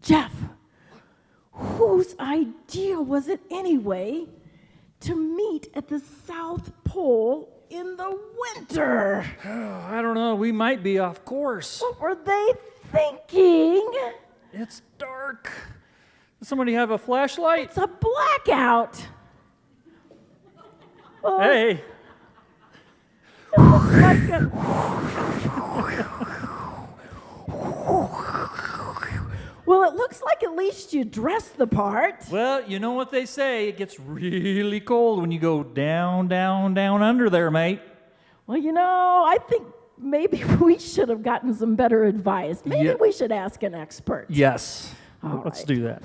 Jeff, whose idea was it anyway to meet at the South Pole in the winter? Oh, I don't know. We might be off course. What were they thinking? It's dark. Does somebody have a flashlight? It's a blackout. Hey. It looks like a... Well, it looks like at least you dressed the part. Well, you know what they say. It gets really cold when you go down, down, down under there, mate. Well, I think maybe we should have gotten some better advice. Maybe we should ask an expert. Yes. All Let's right. do that.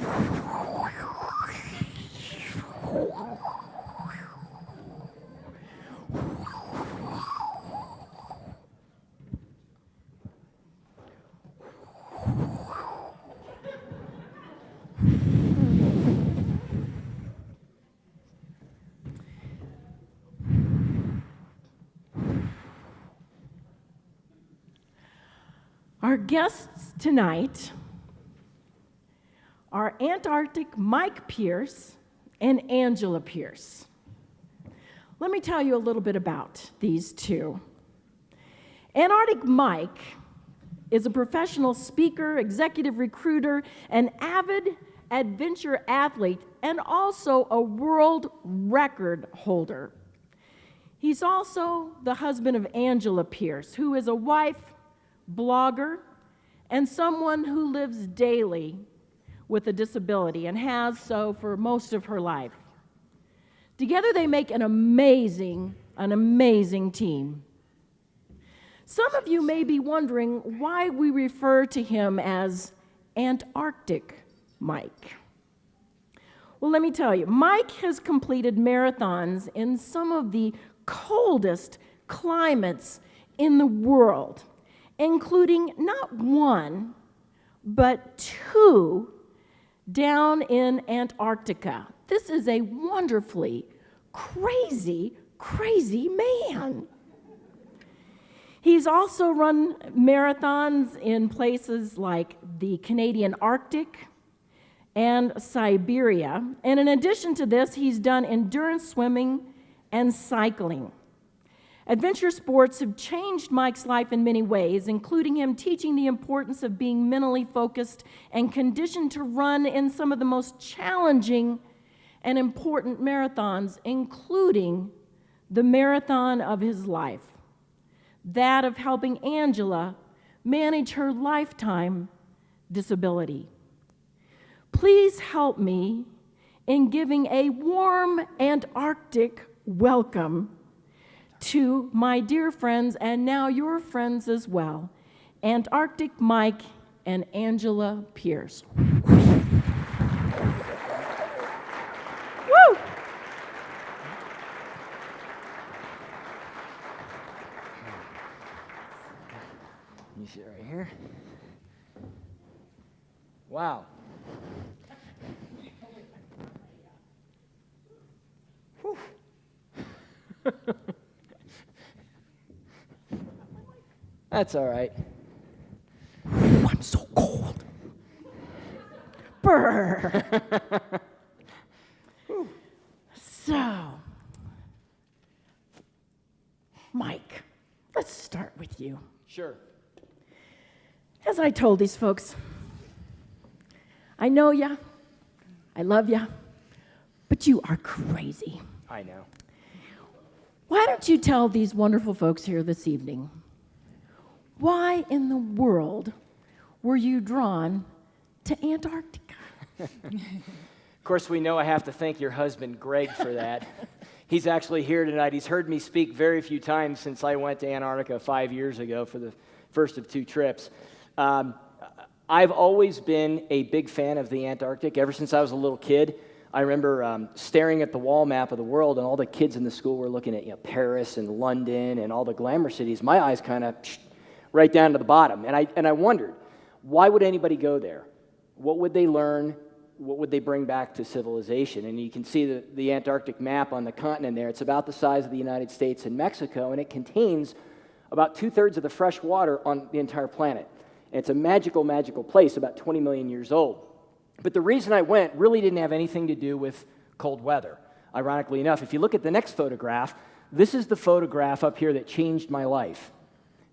Our guests tonight are Antarctic Mike Pierce and Angela Pierce. Let me tell you a little bit about these two. Antarctic Mike is a professional speaker, executive recruiter, an avid adventure athlete, and also a world record holder. He's also the husband of Angela Pierce, who is a wife, blogger, and someone who lives daily with a disability and has so for most of her life. Together they make an amazing team. Some of you may be wondering why we refer to him as Antarctic Mike. Well, let me tell you, Mike has completed marathons in some of the coldest climates in the world, including not one, but two down in Antarctica. This is a wonderfully crazy man. He's also run marathons in places like the Canadian Arctic and Siberia. And in addition to this, he's done endurance swimming and cycling. Adventure sports have changed Mike's life in many ways, including him teaching the importance of being mentally focused and conditioned to run in some of the most challenging and important marathons, including the marathon of his life, that of helping Angela manage her lifetime disability. Please help me in giving a warm Antarctic welcome to my dear friends, and now your friends as well, Antarctic Mike and Angela Pierce. Woo! You sit right here. Wow. Whew. That's all right. Ooh, I'm so cold. Brr. So, Mike, let's start with you. Sure. As I told these folks, I know ya, I love ya, but you are crazy. I know. Why don't you tell these wonderful folks here this evening, why in the world were you drawn to Antarctica? Of course, we know I have to thank your husband, Greg, for that. He's actually here tonight. He's heard me speak very few times since I went to Antarctica 5 years ago for the first of 2 trips. I've always been a big fan of the Antarctic. Ever since I was a little kid, I remember staring at the wall map of the world, and all the kids in the school were looking at Paris and London and all the glamour cities. My eyes kind of right down to the bottom, and I wondered, why would anybody go there? What would they learn? What would they bring back to civilization? And you can see the Antarctic map on the continent there. It's about the size of the United States and Mexico, and it contains about 2/3 of the fresh water on the entire planet. And it's a magical, magical place, about 20 million years old. But the reason I went really didn't have anything to do with cold weather. Ironically enough, if you look at the next photograph, this is the photograph up here that changed my life.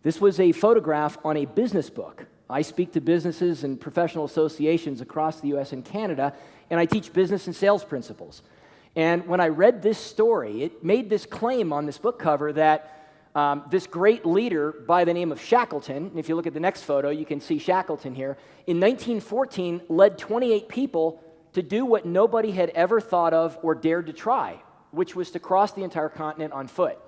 This was a photograph on a business book. I speak to businesses and professional associations across the U.S. and Canada, and I teach business and sales principles. And when I read this story, it made this claim on this book cover that this great leader by the name of Shackleton, and if you look at the next photo, you can see Shackleton here, in 1914 led 28 people to do what nobody had ever thought of or dared to try, which was to cross the entire continent on foot.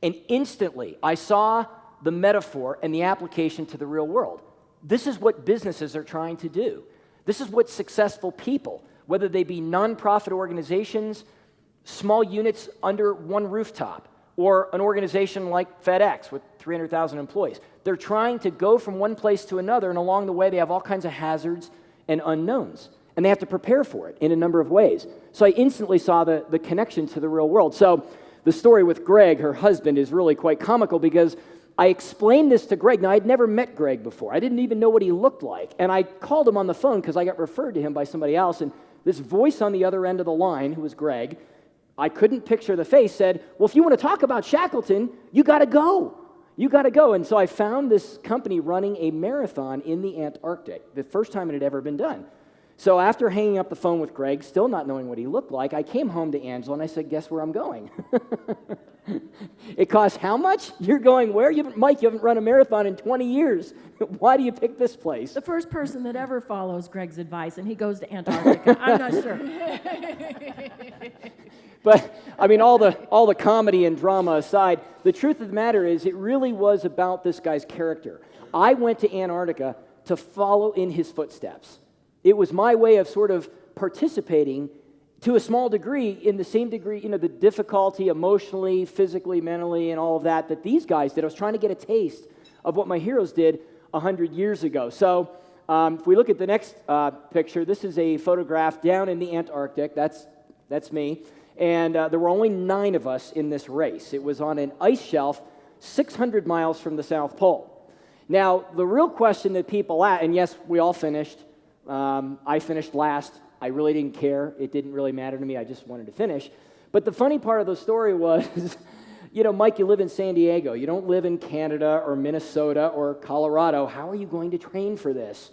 And instantly, I saw the metaphor and the application to the real world. This is what businesses are trying to do. This is what successful people, whether they be nonprofit organizations, small units under one rooftop, or an organization like FedEx with 300,000 employees. They're trying to go from one place to another, and along the way, they have all kinds of hazards and unknowns, and they have to prepare for it in a number of ways. So I instantly saw the connection to the real world. So the story with Greg, her husband, is really quite comical because I explained this to Greg. Now, I'd never met Greg before. I didn't even know what he looked like, and I called him on the phone because I got referred to him by somebody else, and this voice on the other end of the line, who was Greg, I couldn't picture the face, said, well, if you want to talk about Shackleton, you got to go. You got to go. And so I found this company running a marathon in the Antarctic, the first time it had ever been done. So after hanging up the phone with Greg, still not knowing what he looked like, I came home to Angela and I said, guess where I'm going? It costs how much? You're going where? Mike, you haven't run a marathon in 20 years. Why do you pick this place? The first person that ever follows Greg's advice, and he goes to Antarctica. I'm not sure. But, I mean, all the comedy and drama aside, the truth of the matter is it really was about this guy's character. I went to Antarctica to follow in his footsteps. It was my way of sort of participating to a small degree, in the same degree, the difficulty emotionally, physically, mentally, and all of that these guys did. I was trying to get a taste of what my heroes did 100 years ago. So if we look at the next picture, this is a photograph down in the Antarctic. That's me. And there were only 9 of us in this race. It was on an ice shelf 600 miles from the South Pole. Now, the real question that people ask, and yes, we all finished. I finished last. I really didn't care. It didn't really matter to me. I just wanted to finish. But the funny part of the story was, Mike, you live in San Diego. You don't live in Canada or Minnesota or Colorado. How are you going to train for this?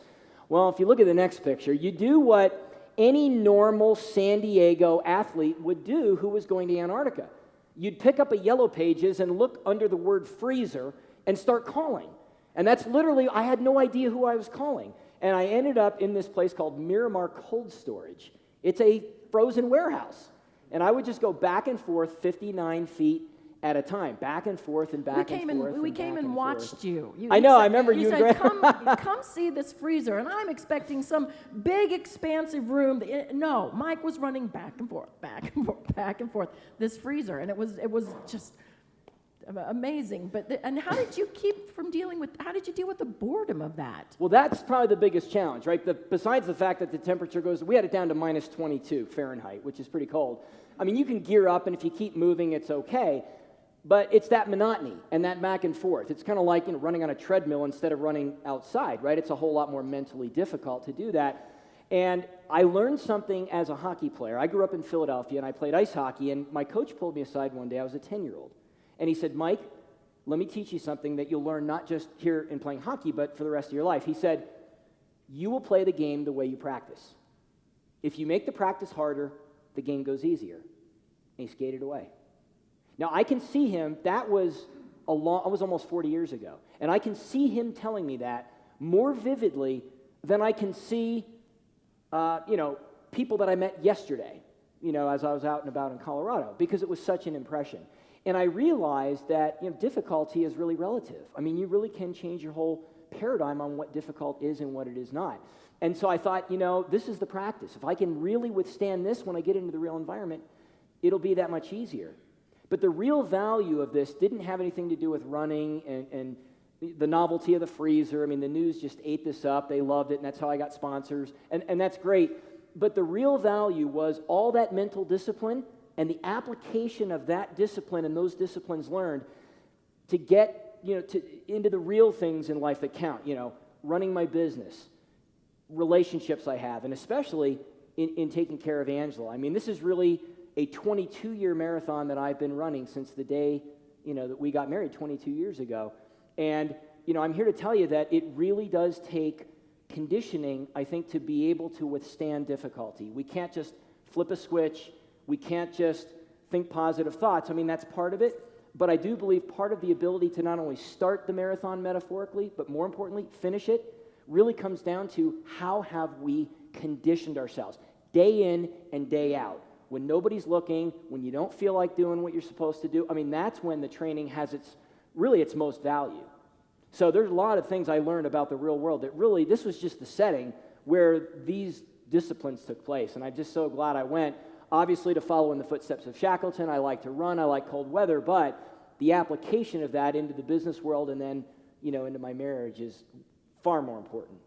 Well, if you look at the next picture, you do what any normal San Diego athlete would do who was going to Antarctica. You'd pick up a Yellow Pages and look under the word freezer and start calling. And that's literally, I had no idea who I was calling. And I ended up in this place called Miramar Cold Storage. It's a frozen warehouse. And I would just go back and forth 59 feet at a time, back and forth and back and forth. We came and watched you. I know, I remember you and Greg. Come see this freezer. And I'm expecting some big, expansive room. No, Mike was running back and forth, back and forth, back and forth, this freezer. And it was just amazing. And how did you how did you deal with the boredom of that? Well, that's probably the biggest challenge, right? Besides the fact that the temperature we had it down to minus 22 Fahrenheit, which is pretty cold. I mean, you can gear up, and if you keep moving, it's okay. But it's that monotony and that back and forth. It's kind of like running on a treadmill instead of running outside, right? It's a whole lot more mentally difficult to do that. And I learned something as a hockey player. I grew up in Philadelphia, and I played ice hockey, and my coach pulled me aside one day. I was a 10-year-old. And he said, Mike, let me teach you something that you'll learn not just here in playing hockey, but for the rest of your life. He said, you will play the game the way you practice. If you make the practice harder, the game goes easier. And he skated away. Now, I can see him, that was almost 40 years ago, and I can see him telling me that more vividly than I can see, people that I met yesterday, as I was out and about in Colorado, because it was such an impression. And I realized that difficulty is really relative. I mean, you really can change your whole paradigm on what difficult is and what it is not. And so I thought, this is the practice. If I can really withstand this when I get into the real environment, it'll be that much easier. But the real value of this didn't have anything to do with running and the novelty of the freezer. I mean, the news just ate this up. They loved it, and that's how I got sponsors. And that's great. But the real value was all that mental discipline and the application of that discipline and those disciplines learned to get into the real things in life that count. running my business, relationships I have, and especially in taking care of Angela. I mean, this is really a 22-year marathon that I've been running since the day, that we got married 22 years ago. And, I'm here to tell you that it really does take conditioning, I think, to be able to withstand difficulty. We can't just flip a switch. We can't just think positive thoughts. I mean, that's part of it. But I do believe part of the ability to not only start the marathon metaphorically, but more importantly, finish it, really comes down to how have we conditioned ourselves day in and day out. When nobody's looking, when you don't feel like doing what you're supposed to do, I mean, that's when the training has its most value. So there's a lot of things I learned about the real world that really, this was just the setting where these disciplines took place. And I'm just so glad I went, obviously to follow in the footsteps of Shackleton. I like to run, I like cold weather, but the application of that into the business world and then, into my marriage is far more important.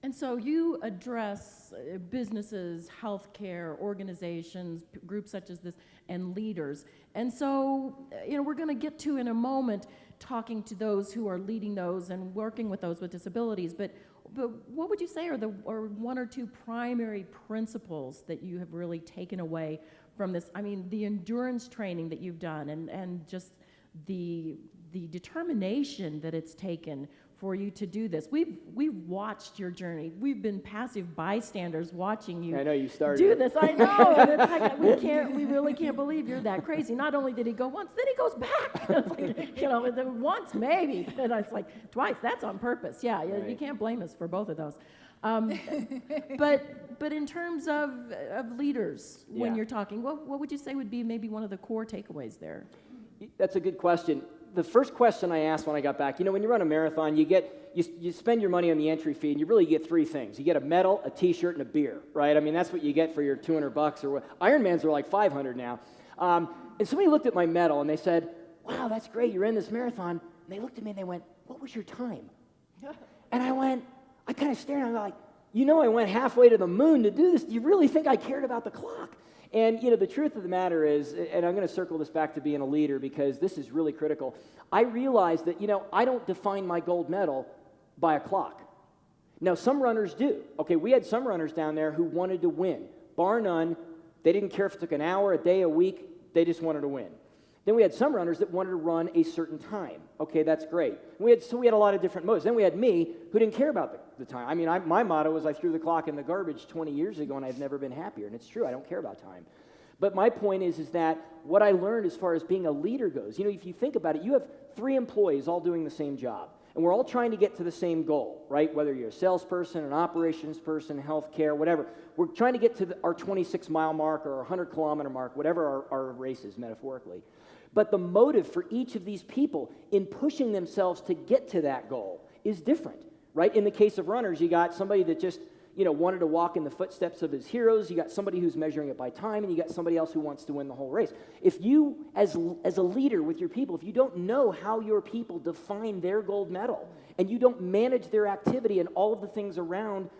And so you address businesses, healthcare, organizations, groups such as this, and leaders. And so, we're going to get to in a moment talking to those who are leading those and working with those with disabilities. But what would you say are one or two primary principles that you have really taken away from this? I mean, the endurance training that you've done and just the determination that it's taken for you to do this. We've watched your journey. We've been passive bystanders watching you. I know you started do this. I know. And it's like we really can't believe you're that crazy. Not only did he go once, then he goes back. It's like, once maybe, and it's like twice. That's on purpose. Yeah, right. You can't blame us for both of those. But in terms of leaders, when you're talking, what would you say would be maybe one of the core takeaways there? That's a good question. The first question I asked when I got back, when you run a marathon, you spend your money on the entry fee, and you really get three things. You get a medal, a T-shirt, and a beer, right? I mean, that's what you get for your $200 or what. Ironmans are like $500 now. And somebody looked at my medal, and they said, wow, that's great, you're in this marathon. And they looked at me, and they went, what was your time? And I kind of stared, and I'm like, I went halfway to the moon to do this. Do you really think I cared about the clock? And, the truth of the matter is, and I'm going to circle this back to being a leader because this is really critical, I realized that, I don't define my gold medal by a clock. Now, some runners do. Okay, we had some runners down there who wanted to win. Bar none, they didn't care if it took an hour, a day, a week, they just wanted to win. Then we had some runners that wanted to run a certain time. Okay, that's great. We had a lot of different motives. Then we had me who didn't care about the time. I mean, my motto was I threw the clock in the garbage 20 years ago and I've never been happier. And it's true, I don't care about time. But my point is that what I learned as far as being a leader goes, if you think about it, you have 3 employees all doing the same job. And we're all trying to get to the same goal, right? Whether you're a salesperson, an operations person, healthcare, whatever. We're trying to get to our 26-mile mark or our 100-kilometer mark, whatever our race is metaphorically. But the motive for each of these people in pushing themselves to get to that goal is different, right? In the case of runners, you got somebody that just, wanted to walk in the footsteps of his heroes. You got somebody who's measuring it by time, and you got somebody else who wants to win the whole race. If you, as a leader with your people, if you don't know how your people define their gold medal, and you don't manage their activity and all of the things around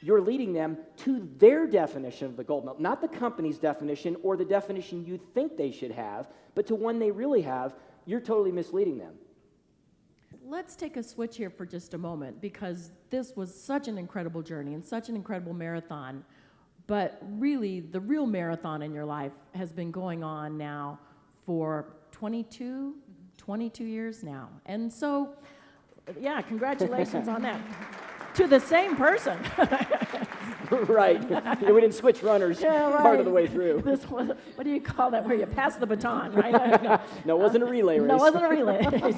you're leading them to their definition of the gold medal, not the company's definition or the definition you think they should have, but to one they really have, you're totally misleading them. Let's take a switch here for just a moment because this was such an incredible journey and such an incredible marathon. But really, the real marathon in your life has been going on now for 22 years now. And so, yeah, congratulations on that. To the same person. Right. We didn't switch runners part of the way through. This was, what do you call that, where you pass the baton, right? No, it wasn't a relay race. No, it wasn't a relay race.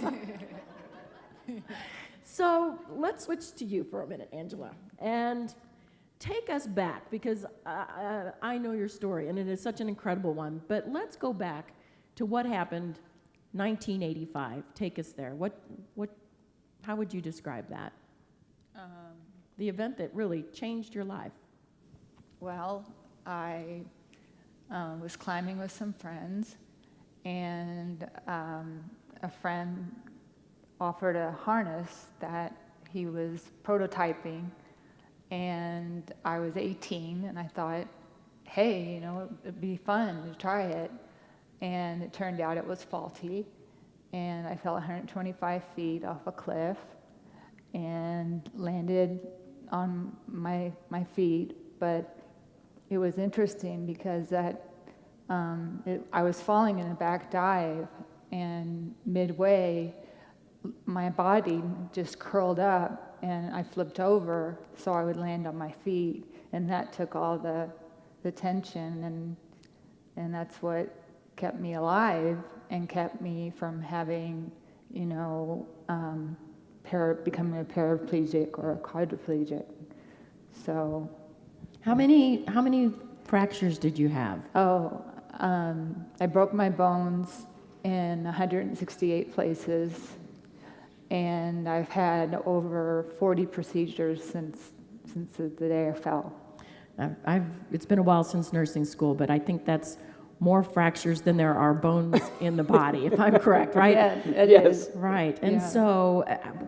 So let's switch to you for a minute, Angela, and take us back, because I know your story, and it is such an incredible one, but let's go back to what happened 1985. Take us there. How would you describe that? The event that really changed your life. Well, I was climbing with some friends, and a friend offered a harness that he was prototyping, and I was 18, and I thought, hey, it'd be fun to try it. And it turned out it was faulty, and I fell 125 feet off a cliff. and landed on my feet. But it was interesting because I was falling in a back dive, and midway, my body just curled up and I flipped over so I would land on my feet, and that took all the tension, and that's what kept me alive and kept me from having, becoming a paraplegic or a quadriplegic. So, How many fractures did you have? I broke my bones in 168 places, and I've had over 40 procedures since the day I fell. It's been a while since nursing school, but I think that's more fractures than there are bones in the body, if I'm correct, right? Yeah, it Yes. is. Right. And Yeah. so,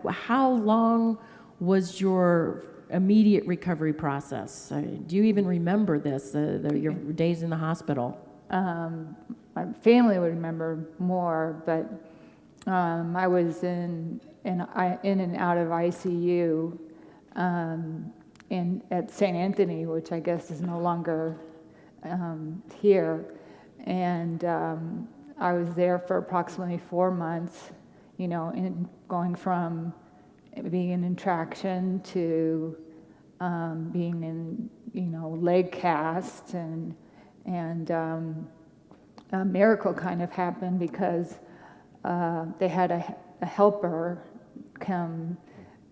how long was your immediate recovery process? Do you even remember this, your days in the hospital? My family would remember more, but I was in and out of ICU at St. Anthony, which I guess is no longer here. And I was there for approximately 4 months, going from being in traction to being in, leg cast, and a miracle kind of happened because they had a helper come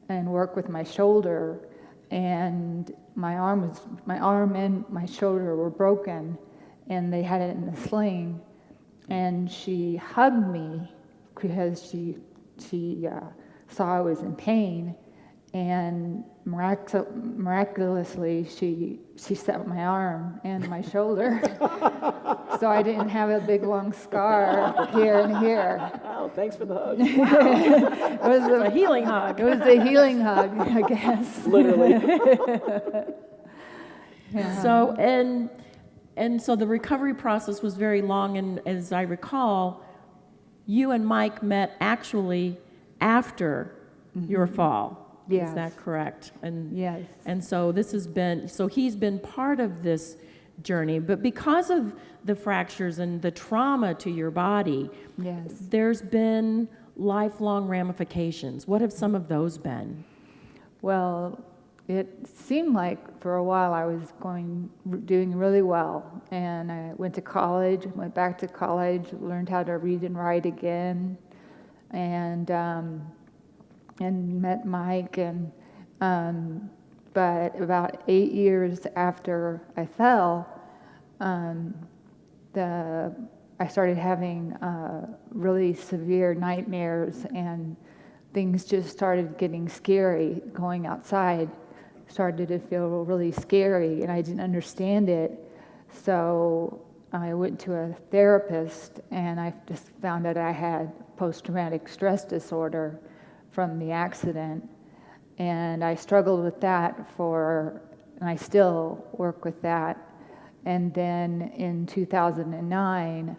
and work with my shoulder, and my arm and my shoulder were broken, and they had it in a sling, and she hugged me because she saw I was in pain, and miraculously she set my arm and my shoulder, so I didn't have a big long scar here and here. Oh, thanks for the hug. It was A healing hug. It was a healing hug, I guess. Literally. Yeah. So and so the recovery process was very long, and as I recall, you and Mike met actually after your fall. Yes. Is that correct? And Yes. And so he's been part of this journey, but because of the fractures and the trauma to your body, Yes. there's been lifelong ramifications. What have some of those been? Well, it seemed like for a while I was doing really well, and I went back to college, learned how to read and write again, and met Mike, but about 8 years after I fell, I started having really severe nightmares, and things just started getting scary. Going outside started to feel really scary, and I didn't understand it. So I went to a therapist, and I just found out I had post-traumatic stress disorder from the accident. And I struggled with that and I still work with that. And then in 2009,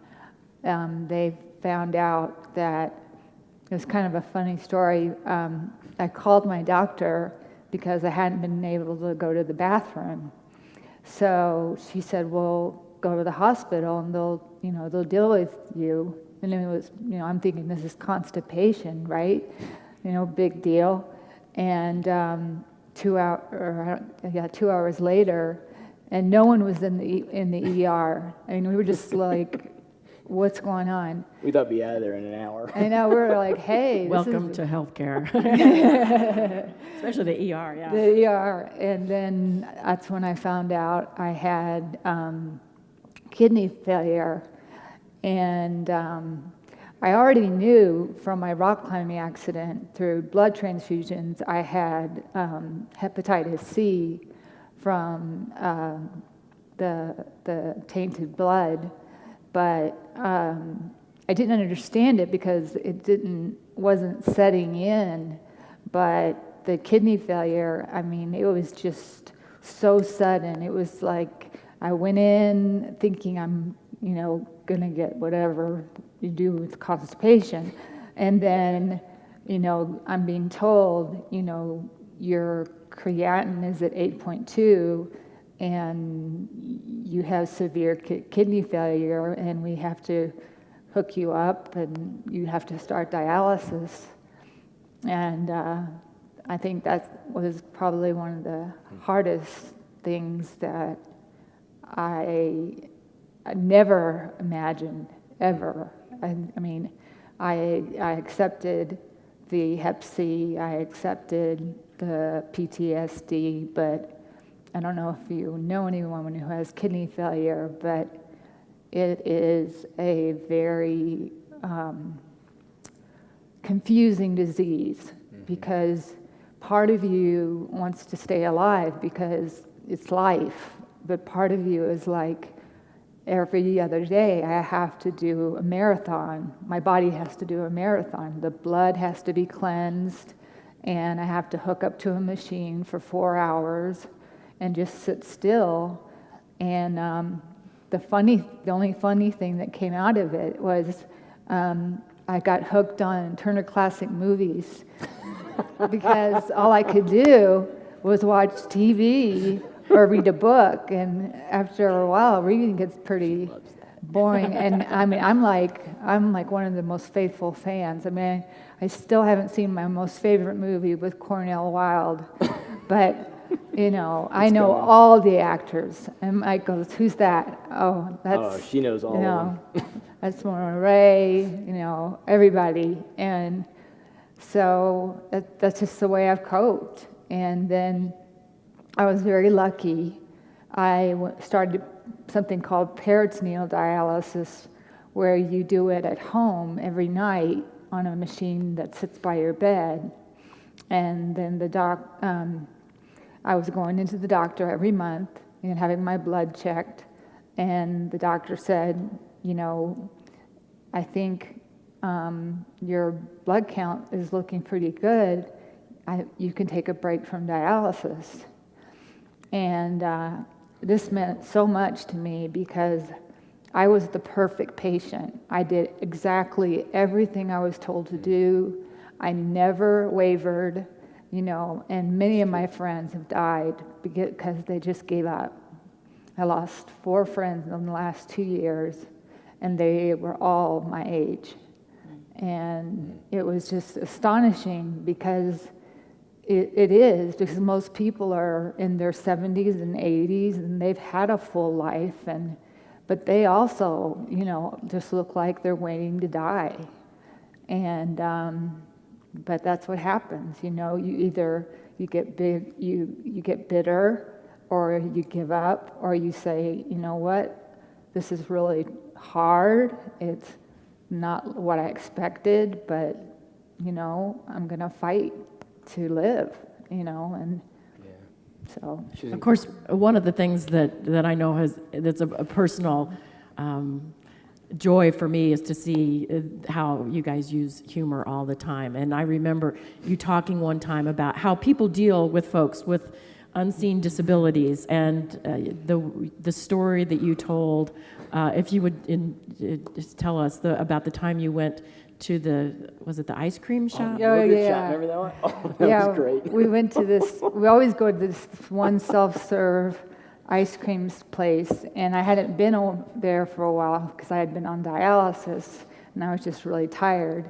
they found out that, it was kind of a funny story. I called my doctor because I hadn't been able to go to the bathroom. So she said, well, go to the hospital and they'll deal with you. And it was, I'm thinking this is constipation, right? Big deal. And 2 hours later, and no one was in the ER. I mean, we were just like, what's going on? We thought we'd be out of there in an hour. I know, we were like, hey. Welcome to healthcare. Especially the ER, yeah. The ER. And then that's when I found out I had kidney failure. And I already knew from my rock climbing accident through blood transfusions I had hepatitis C from the tainted blood, but I didn't understand it because wasn't setting in. But the kidney failure, I mean, it was just so sudden. It was like I went in thinking I'm, gonna get whatever you do with constipation, and then I'm being told, your creatinine is at 8.2 and you have severe kidney failure and we have to hook you up and you have to start dialysis. And I think that was probably one of the hardest things that I never imagined, ever. I mean, I accepted the Hep C, I accepted the PTSD, but I don't know if you know anyone who has kidney failure, but it is a very confusing disease because part of you wants to stay alive because it's life, but part of you is like, every other day I have to do a marathon. My body has to do a marathon. The blood has to be cleansed, and I have to hook up to a machine for 4 hours and just sit still. And the only funny thing that came out of it was I got hooked on Turner Classic Movies because all I could do was watch TV or read a book, and after a while, reading gets pretty boring. And I mean, I'm like one of the most faithful fans. I mean, I still haven't seen my most favorite movie with Cornel Wilde, but I know all the actors. And Mike goes, "Who's that?" Oh, that's she knows all of them. That's Mona Ray. Everybody, and so that's just the way I've coped. And then I was very lucky. I started something called peritoneal dialysis, where you do it at home every night on a machine that sits by your bed. And then I was going into the doctor every month and having my blood checked. And the doctor said, I think your blood count is looking pretty good. You can take a break from dialysis. And this meant so much to me because I was the perfect patient. I did exactly everything I was told to do. I never wavered, and many of my friends have died because they just gave up. I lost 4 friends in the last 2 years, and they were all my age. And it was just astonishing because it is, because most people are in their 70s and 80s and they've had a full life, but they also, just look like they're waiting to die. And but that's what happens, you get big, you get bitter, or you give up, or you say, what, this is really hard. It's not what I expected, but I'm gonna fight to live, and so. Of course, one of the things that I know that's a personal joy for me is to see how you guys use humor all the time. And I remember you talking one time about how people deal with folks with unseen disabilities, and the story that you told. If you would just tell us about the time you went to was it the ice cream shop? Yogurt shop. Remember that one? Oh, that was great. We went to this, we always go to this one self-serve ice cream place, and I hadn't been there for a while because I had been on dialysis, and I was just really tired.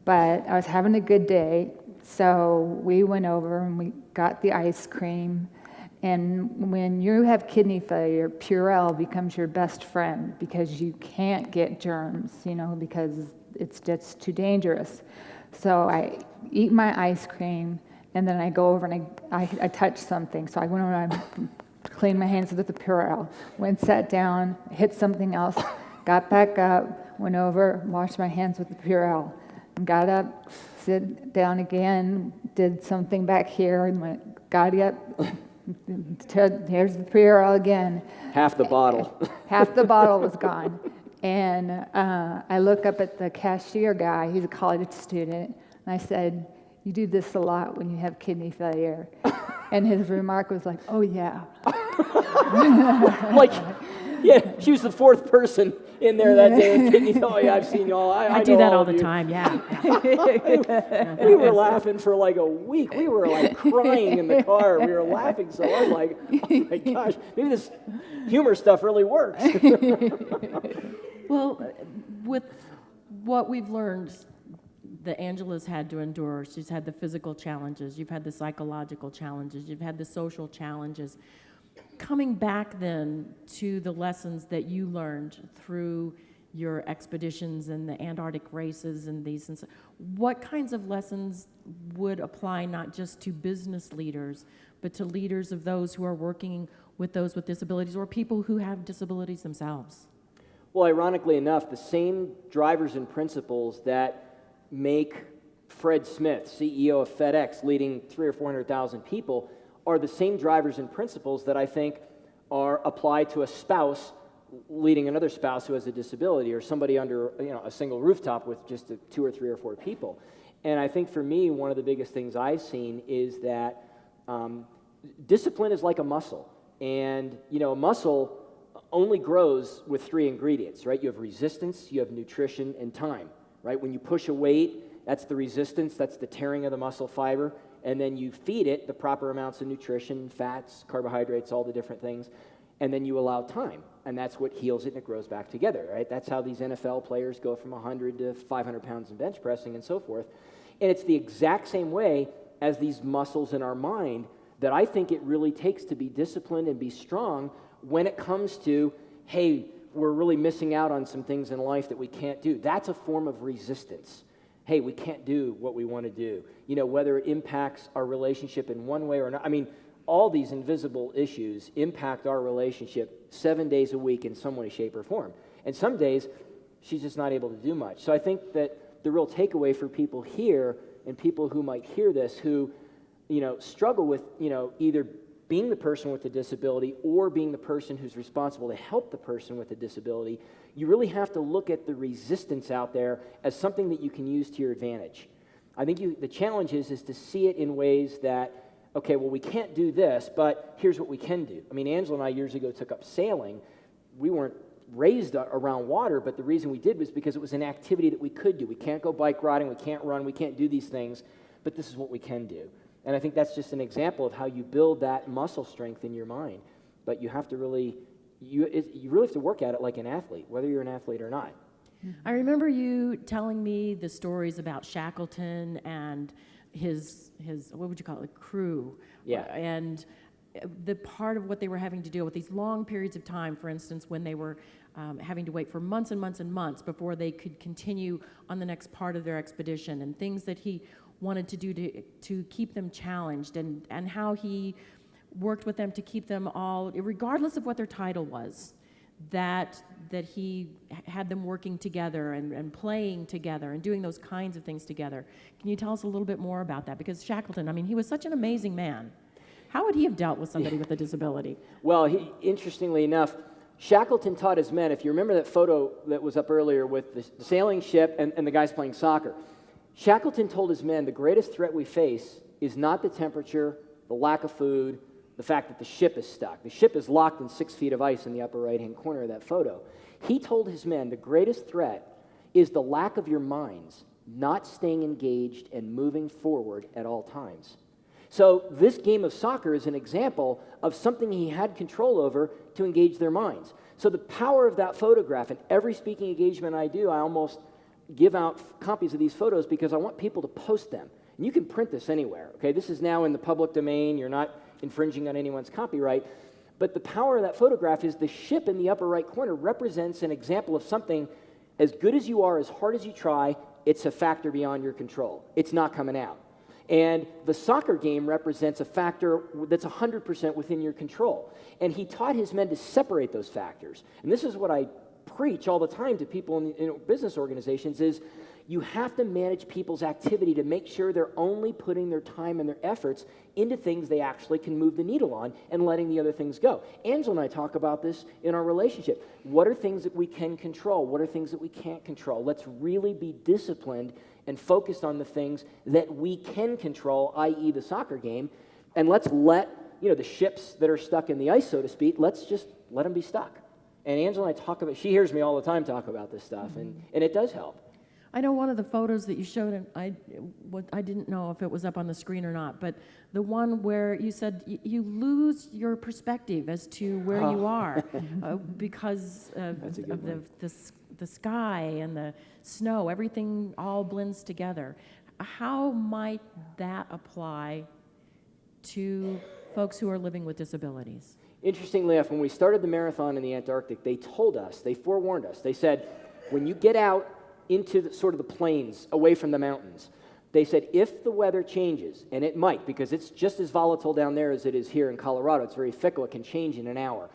But I was having a good day, so we went over and we got the ice cream. And when you have kidney failure, Purell becomes your best friend because you can't get germs, because it's just too dangerous. So I eat my ice cream, and then I go over and I touch something. So I went over and I cleaned my hands with the Purell, went, sat down, hit something else, got back up, went over, washed my hands with the Purell, and got up, sit down again, did something back here, and got up. Here's the Purell again. Half the bottle. Half the bottle was gone. And I look up at the cashier guy, he's a college student, and I said, "You do this a lot when you have kidney failure." And his remark was like, "Oh yeah." Yeah, she was the fourth person in there that day. And oh yeah, I've seen y'all. I do know that all of the you. time, yeah. We were laughing for like a week. We were like crying in the car. We were laughing so hard, like, oh my gosh, maybe this humor stuff really works. Well, with what we've learned that Angela's had to endure, she's had the physical challenges, you've had the psychological challenges, you've had the social challenges. Coming back then to the lessons that you learned through your expeditions and the Antarctic races and these, and so, what kinds of lessons would apply not just to business leaders, but to leaders of those who are working with those with disabilities or people who have disabilities themselves? Well, ironically enough, the same drivers and principles that make Fred Smith, CEO of FedEx, leading 300,000 or 400,000 people, are the same drivers and principles that I think are applied to a spouse leading another spouse who has a disability, or somebody under a single rooftop with just 2 or 3 or 4 people. And I think for me, one of the biggest things I've seen is that discipline is like a muscle, and a muscle only grows with 3 ingredients, right? You have resistance, you have nutrition, and time, right? When you push a weight, that's the resistance, that's the tearing of the muscle fiber, and then you feed it the proper amounts of nutrition, fats, carbohydrates, all the different things, and then you allow time, and that's what heals it and it grows back together, right? That's how these NFL players go from 100 to 500 pounds in bench pressing and so forth. And it's the exact same way as these muscles in our mind that I think it really takes to be disciplined and be strong when it comes to, hey, we're really missing out on some things in life that we can't do. That's a form of resistance. Hey, we can't do what we want to do. Whether it impacts our relationship in one way or another. I mean, all these invisible issues impact our relationship 7 days a week in some way, shape, or form. And some days, she's just not able to do much. So I think that the real takeaway for people here and people who might hear this who, struggle with, either being the person with the disability or being the person who's responsible to help the person with the disability, you really have to look at the resistance out there as something that you can use to your advantage. I think the challenge is to see it in ways that, okay, well, we can't do this, but here's what we can do. I mean, Angela and I years ago took up sailing. We weren't raised around water, but the reason we did was because it was an activity that we could do. We can't go bike riding, we can't run, we can't do these things, but this is what we can do. And I think that's just an example of how you build that muscle strength in your mind. But you have to really, you really have to work at it like an athlete, whether you're an athlete or not. I remember you telling me the stories about Shackleton and his what would you call it, crew. Yeah. And the part of what they were having to deal with, these long periods of time, for instance, when they were having to wait for months and months and months before they could continue on the next part of their expedition, and things that he wanted to do to keep them challenged, and how he worked with them to keep them all, regardless of what their title was, that he had them working together and playing together and doing those kinds of things together. Can you tell us a little bit more about that? Because Shackleton, I mean, he was such an amazing man. How would he have dealt with somebody with a disability? Well, interestingly enough, Shackleton taught his men, if you remember that photo that was up earlier with the sailing ship and the guys playing soccer, Shackleton told his men the greatest threat we face is not the temperature, the lack of food, the fact that the ship is stuck. The ship is locked in 6 feet of ice in the upper right-hand corner of that photo. He told his men the greatest threat is the lack of your minds not staying engaged and moving forward at all times. So this game of soccer is an example of something he had control over to engage their minds. So the power of that photograph, and every speaking engagement I do, I almost give out copies of these photos because I want people to post them. And you can print this anywhere, okay? This is now in the public domain. You're not infringing on anyone's copyright. But the power of that photograph is the ship in the upper right corner represents an example of something as good as you are, as hard as you try, it's a factor beyond your control. It's not coming out. And the soccer game represents a factor that's 100% within your control. And he taught his men to separate those factors. And this is what I preach all the time to people in business organizations is you have to manage people's activity to make sure they're only putting their time and their efforts into things they actually can move the needle on and letting the other things go. Angela and I talk about this in our relationship. What are things that we can control? What are things that we can't control? Let's really be disciplined and focused on the things that we can control, i.e. the soccer game, and let's let the ships that are stuck in the ice, so to speak, let's just let them be stuck. And Angela and I talk about, she hears me all the time talk about this stuff, and it does help. I know one of the photos that you showed, and I didn't know if it was up on the screen or not, but the one where you said you lose your perspective as to where you are because of the sky and the snow, everything all blends together. How might that apply to folks who are living with disabilities? Interestingly enough, when we started the marathon in the Antarctic, they told us, they forewarned us, they said, when you get out into sort of the plains, away from the mountains, they said, if the weather changes, and it might, because it's just as volatile down there as it is here in Colorado, it's very fickle, it can change in an hour.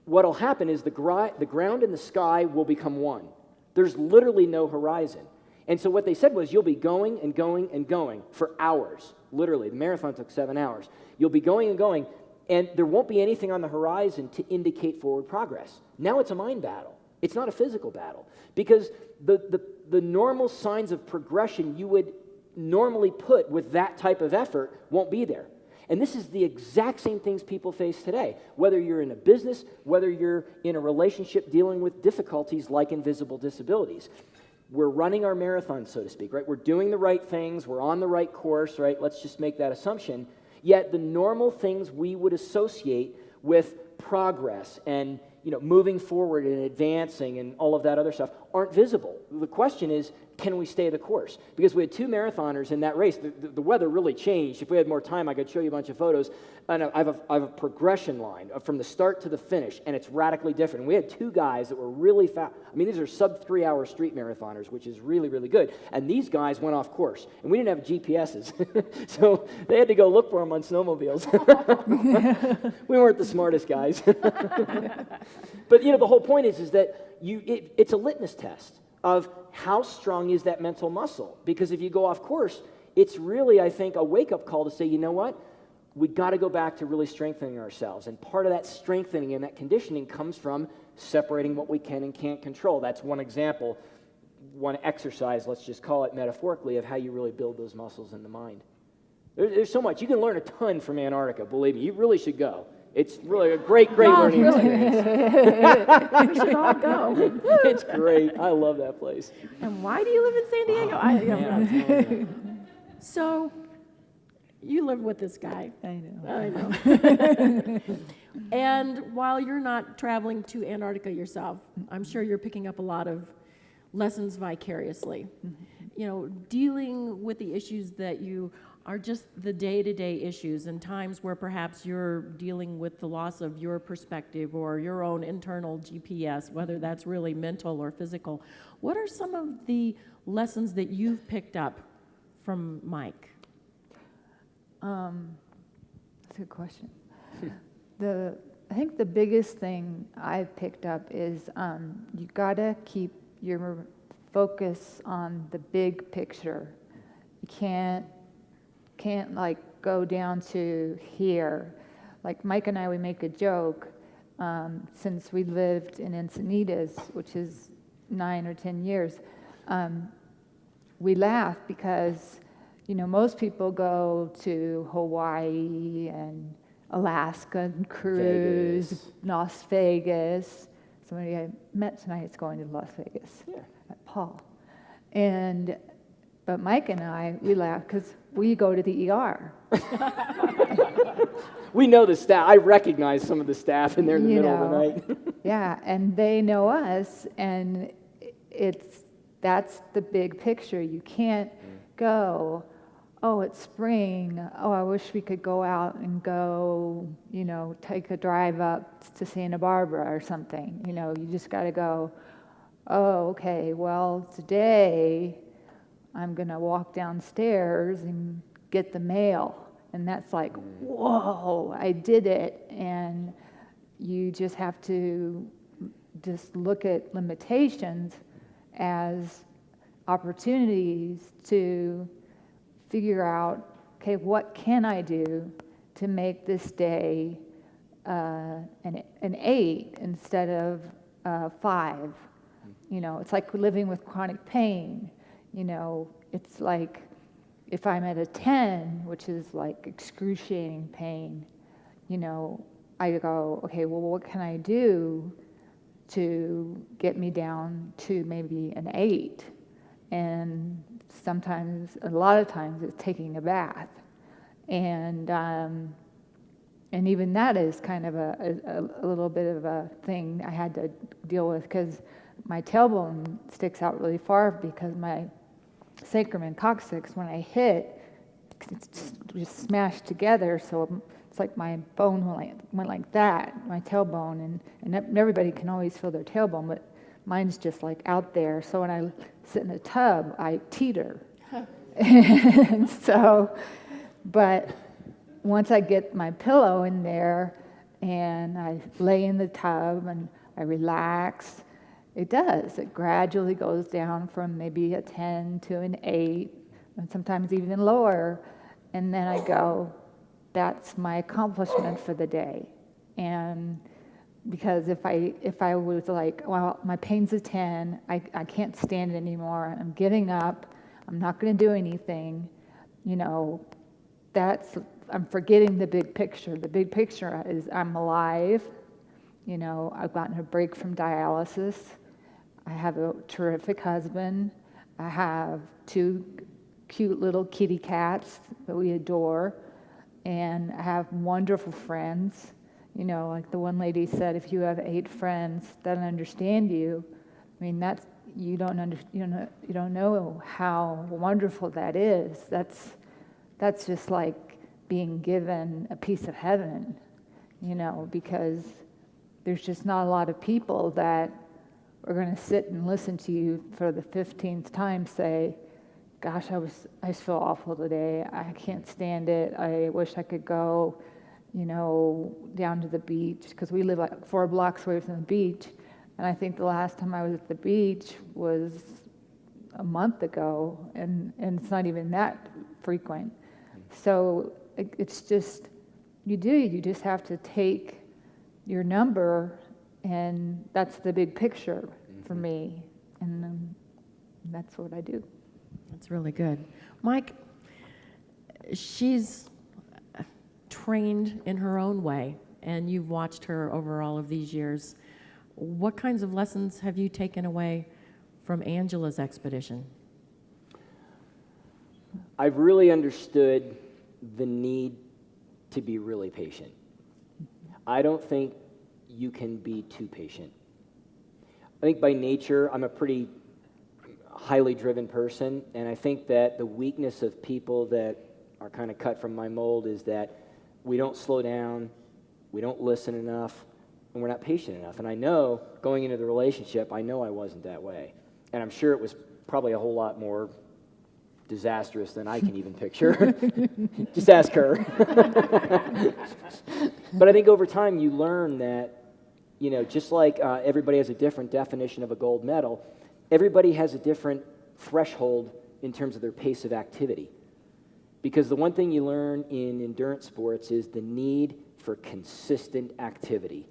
What'll happen is the ground and the sky will become one. There's literally no horizon. And so what they said was, you'll be going and going and going for hours, literally. The marathon took 7 hours. You'll be going and going, and there won't be anything on the horizon to indicate forward progress. Now it's a mind battle. It's not a physical battle, because the normal signs of progression you would normally put with that type of effort won't be there. And this is the exact same things people face today, whether you're in a business, whether you're in a relationship dealing with difficulties like invisible disabilities. We're running our marathon, so to speak, right? We're doing the right things, we're on the right course, right? Let's just make that assumption. Yet the normal things we would associate with progress and moving forward and advancing and all of that other stuff aren't visible. The question is, can we stay the course? Because we had 2 marathoners in that race. The weather really changed. If we had more time, I could show you a bunch of photos. And I have a progression line from the start to the finish, and it's radically different. And we had 2 guys that were really fast. I mean, these are sub-3-hour street marathoners, which is really, really good. And these guys went off course. And we didn't have GPSs. So they had to go look for them on snowmobiles. We weren't the smartest guys. But, the whole point is that it's a litmus test of how strong is that mental muscle. Because if you go off course, it's really, I think, a wake-up call to say, you know what? We got to go back to really strengthening ourselves. And part of that strengthening and that conditioning comes from separating what we can and can't control. That's one example, one exercise, let's just call it metaphorically, of how you really build those muscles in the mind. There's so much. You can learn a ton from Antarctica, believe me. You really should go. It's really a great learning experience. We should all go. It's great. I love that place. And why do you live in San Diego? Man, So, you live with this guy. I know. I know. And while you're not traveling to Antarctica yourself, I'm sure you're picking up a lot of lessons vicariously. Dealing with the issues that you are just the day-to-day issues and times where perhaps you're dealing with the loss of your perspective or your own internal GPS, whether that's really mental or physical. What are some of the lessons that you've picked up from Mike? That's a good question. I think the biggest thing I've picked up is you gotta keep your focus on the big picture. You can't like go down to here. Like Mike and I, we make a joke since we lived in Encinitas, which is 9 or 10 years. We laugh because most people go to Hawaii and Alaska and cruise, Las Vegas. Somebody I met tonight is going to Las Vegas. Yeah. Paul. But Mike and I, we laugh because we go to the ER. We know the staff. I recognize some of the staff, and they're in the middle of the night. Yeah, and they know us, and that's the big picture. You can't go, oh, it's spring. Oh, I wish we could go out and go, take a drive up to Santa Barbara or something. You just got to go, oh, okay, well, today I'm going to walk downstairs and get the mail. And that's like, whoa, I did it. And you just have to just look at limitations as opportunities to figure out, okay, what can I do to make this day an 8 instead of 5? It's like living with chronic pain. It's like if I'm at a 10, which is like excruciating pain, I go, okay, well, what can I do to get me down to maybe an 8. And sometimes, a lot of times, it's taking a bath. And even that is kind of a little bit of a thing I had to deal with, because my tailbone sticks out really far because my sacrum and coccyx, when I hit, it's just smashed together. So it's like my bone went like that, my tailbone, and everybody can always feel their tailbone, but mine's just like out there. So when I sit in a tub, I teeter. And so, but once I get my pillow in there and I lay in the tub and I relax, it does. It gradually goes down from maybe a 10 to an 8, and sometimes even lower. And then I go, that's my accomplishment for the day. And because if I was like, well, my pain's a 10, I can't stand it anymore, I'm getting up, I'm not going to do anything, I'm forgetting the big picture. The big picture is I'm alive. I've gotten a break from dialysis. I have a terrific husband. I have 2 cute little kitty cats that we adore. And I have wonderful friends. Like the one lady said, if you have 8 friends that understand you, I mean, you don't know how wonderful that is. That's just like being given a piece of heaven, because there's just not a lot of people that are going to sit and listen to you for the 15th time say, gosh, I just feel awful today. I can't stand it. I wish I could go, down to the beach, because we live like 4 blocks away from the beach. And I think the last time I was at the beach was a month ago, and it's not even that frequent. So it's just, you just have to take your number, and that's the big picture for me. And that's what I do. That's really good. Mike, she's trained in her own way, and you've watched her over all of these years. What kinds of lessons have you taken away from Angela's expedition? I've really understood the need to be really patient. I don't think you can be too patient. I think by nature, I'm a pretty highly driven person, and I think that the weakness of people that are kind of cut from my mold is that we don't slow down, we don't listen enough, and we're not patient enough. And I know, going into the relationship, I know I wasn't that way. And I'm sure it was probably a whole lot more disastrous than I can even picture. Just ask her. But I think over time you learn that, just like everybody has a different definition of a gold medal, everybody has a different threshold in terms of their pace of activity. Because the one thing you learn in endurance sports is the need for consistent activity.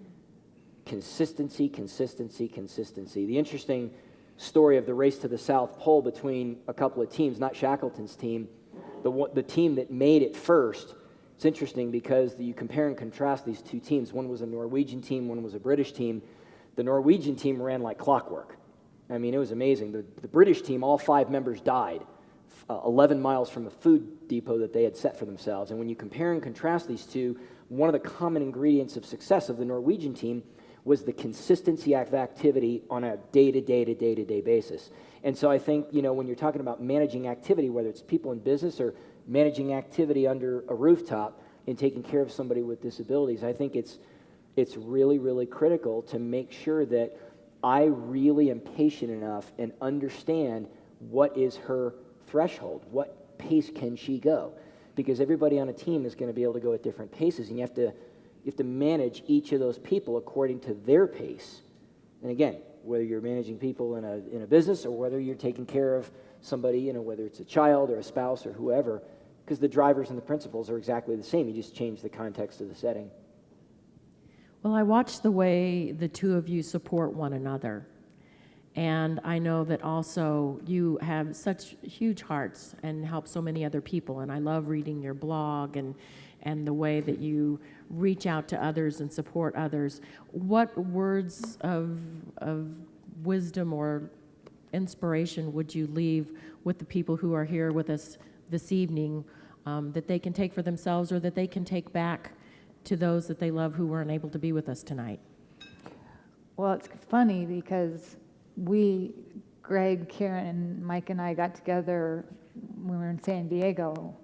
Consistency, consistency, consistency. The interesting story of the race to the South Pole between a couple of teams, not Shackleton's team, the team that made it first. It's interesting because you compare and contrast these 2 teams. One was a Norwegian team, one was a British team. The Norwegian team ran like clockwork. I mean, it was amazing. The British team, all 5 members died 11 miles from a food depot that they had set for themselves. And when you compare and contrast these 2, one of the common ingredients of success of the Norwegian team was the consistency of activity on a day-to-day basis. And so I think, when you're talking about managing activity, whether it's people in business or managing activity under a rooftop and taking care of somebody with disabilities, I think it's really, really critical to make sure that I really am patient enough and understand what is her threshold, what pace can she go? Because everybody on a team is going to be able to go at different paces, and you have to manage each of those people according to their pace. And again, whether you're managing people in a business or whether you're taking care of somebody, whether it's a child or a spouse or whoever, because the drivers and the principles are exactly the same. You just change the context of the setting. Well, I watched the way the 2 of you support one another. And I know that also you have such huge hearts and help so many other people. And I love reading your blog and the way that you reach out to others and support others. What words of wisdom or inspiration would you leave with the people who are here with us this evening, that they can take for themselves or that they can take back to those that they love who weren't able to be with us tonight? Well, it's funny because Greg, Karen, Mike, and I got together when we were in San Diego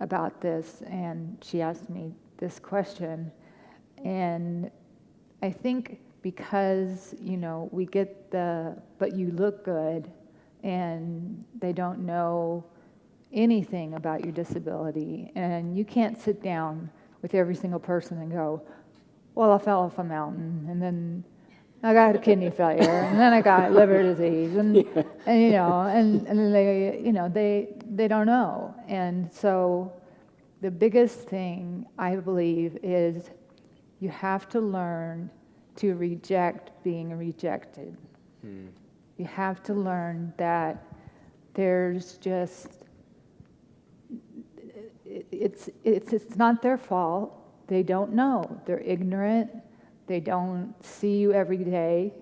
about this, and she asked me this question. And I think because, we get but you look good, and they don't know anything about your disability, and you can't sit down with every single person and go, well, I fell off a mountain, and then I got a kidney failure, and then I got liver disease, and they don't know. And so the biggest thing I believe is you have to learn to reject being rejected. You have to learn that there's just, it's not their fault. They don't know. They're ignorant. They don't see you every day.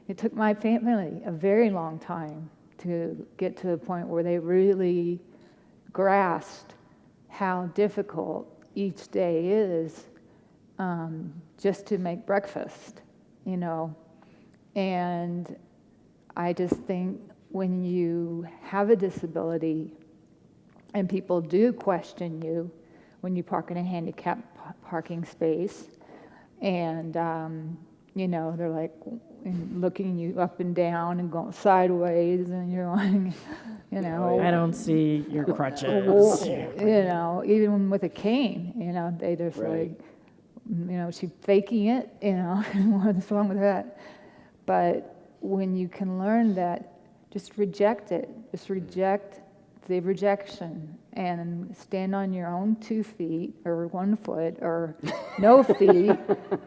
It took my family a very long time to get to the point where they really grasped how difficult each day is, just to make breakfast, And I just think when you have a disability and people do question you when you park in a handicapped parking space, and they're like looking you up and down and going sideways, and you're going, I don't see your crutches. Even with a cane, they just Right. she's faking it, what's wrong with that? But when you can learn that, just reject it. Just reject the rejection and stand on your own 2 feet or 1 foot or no feet.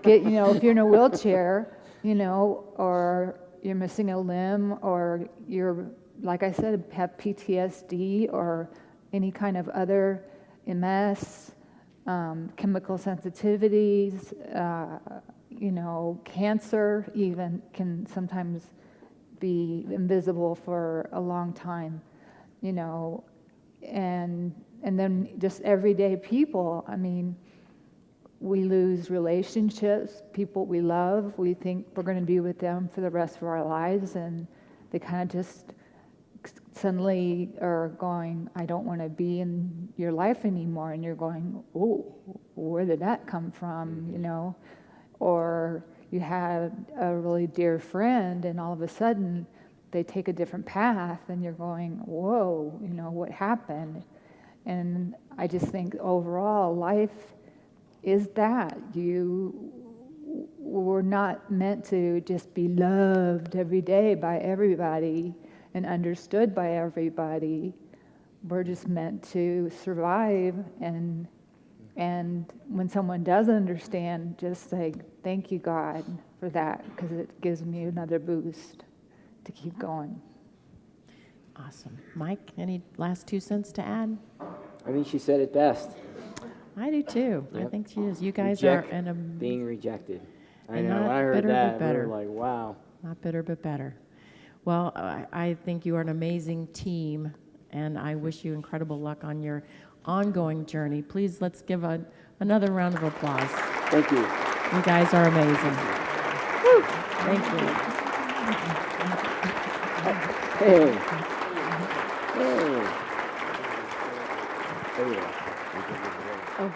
Get, if you're in a wheelchair, or you're missing a limb, or you're, like I said, have PTSD or any kind of other MS, chemical sensitivities, cancer even can sometimes be invisible for a long time, and then just everyday people. I mean, we lose relationships, people we love. We think we're going to be with them for the rest of our lives, and they kind of just suddenly are going, I don't want to be in your life anymore. And you're going, oh, where did that come from, Or you had a really dear friend, and all of a sudden they take a different path, and you're going, whoa, what happened? And I just think overall life is that. We're not meant to just be loved every day by everybody and understood by everybody. We're just meant to survive, and when someone doesn't understand, just say, thank you, God, for that, because it gives me another boost to keep going. Awesome. Mike, any last 2 cents to add? I think she said it best. I do too. I Yep. think she is. You guys Reject are in a being rejected. I and know. not When I heard bitter, but that, we better. were like, wow. Not bitter, but better. Well, I think you are an amazing team, and I wish you incredible luck on your ongoing journey. Please, let's give another round of applause. Thank you. You guys are amazing. Woo. Thank you. Hey. Hey. Oh, yeah. Oh.